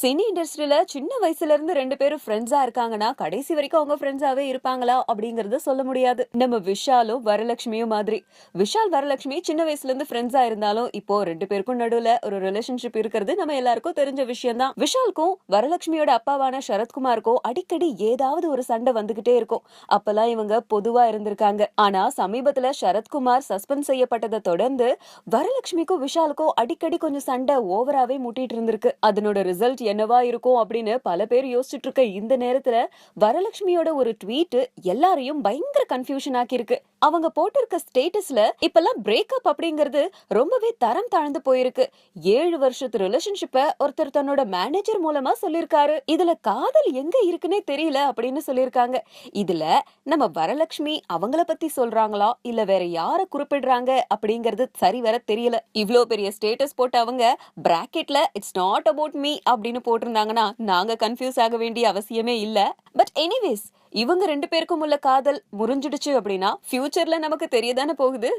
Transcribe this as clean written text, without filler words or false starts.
Cine இண்டஸ்ட்ரியில சின்ன வயசுல இருந்து ரெண்டு பேரும் ஃப்ரெண்ட்ஸா இருக்காங்கன்னா கடைசி வரைக்கும் அவங்க ஃப்ரெண்ட்ஸாவே இருப்பாங்களா அப்படிங்கறத சொல்ல முடியாது. நம்ம விஷாலும் வரலட்சுமியும் மாதிரி. விஷால் வரலட்சுமி சின்ன வயசுல இருந்து ஃப்ரெண்ட்ஸா இருந்தாலும் இப்போ ரெண்டு பேருக்கும் நடுவுல ஒரு ரிலேஷன்ஷிப் இருக்கிறது நம்ம எல்லாருக்கும் தெரிஞ்ச விஷயம் தான். விஷாலுக்கும் வரலட்சுமியோட அப்பாவான சரத்குமாருக்கும் அடிக்கடி ஏதாவது ஒரு சண்டை வந்துகிட்டே இருக்கும். அப்பெல்லாம் இவங்க பொதுவா இருந்திருக்காங்க. ஆனா சமீபத்துல சரத்குமார் சஸ்பெண்ட் செய்யப்பட்டதை தொடர்ந்து வரலட்சுமிக்கும் விஷாலுக்கும் அடிக்கடி கொஞ்சம் சண்டை ஓவராவே முட்டிட்டு இருந்திருக்கு. அதனோட ரிசல்ட் என்னவா இருக்கும் அப்படின்னு பல பேர் யோசிச்சுட்டு இருக்க இந்த நேரத்துல வரலட்சுமியோட ஒரு ட்வீட் எல்லாரையும் பயங்கர கன்ஃபியூஷன் ஆக்கி இருக்கு. அவங்க போட்டிருக்க ஸ்டேட்டஸ்ல இப்பெல்லாம் பிரேக்கப் அப்படிங்கிறது ரொம்பவே தரம் தாழ்ந்து போயிருக்கு. 7 வருஷத்து ரிலேஷன்ஷிப்ப ஒருத்தர் தன்னோட மேனேஜர் மூலமா சொல்லிருக்காரு. இதுல காதல் எங்க இருக்குன்னே தெரியல அப்படின்னு சொல்லிருக்காங்க. இதுல நம்ம வரலட்சுமி அவங்கள பத்தி சொல்றாங்களா இல்ல வேற யார குறிப்பிடுறாங்க அப்படிங்கறது சரிவர தெரியல. இவ்ளோ பெரிய ஸ்டேட்டஸ் போட்டு அவங்க பிராக்கெட்ல இட்ஸ் நாட் அபவுட் மீ அப்படின்னு போட்டிருந்தாங்கன்னா நாங்க கன்ஃபியூஸ் ஆக வேண்டிய அவசியமே இல்ல. பட் எனிவேஸ், இவங்க ரெண்டு பேருக்கும் உள்ள காதல் முறிஞ்சிடுச்சு அப்படின்னா ஃபியூச்சர்ல நமக்கு தெரியதானே போகுது.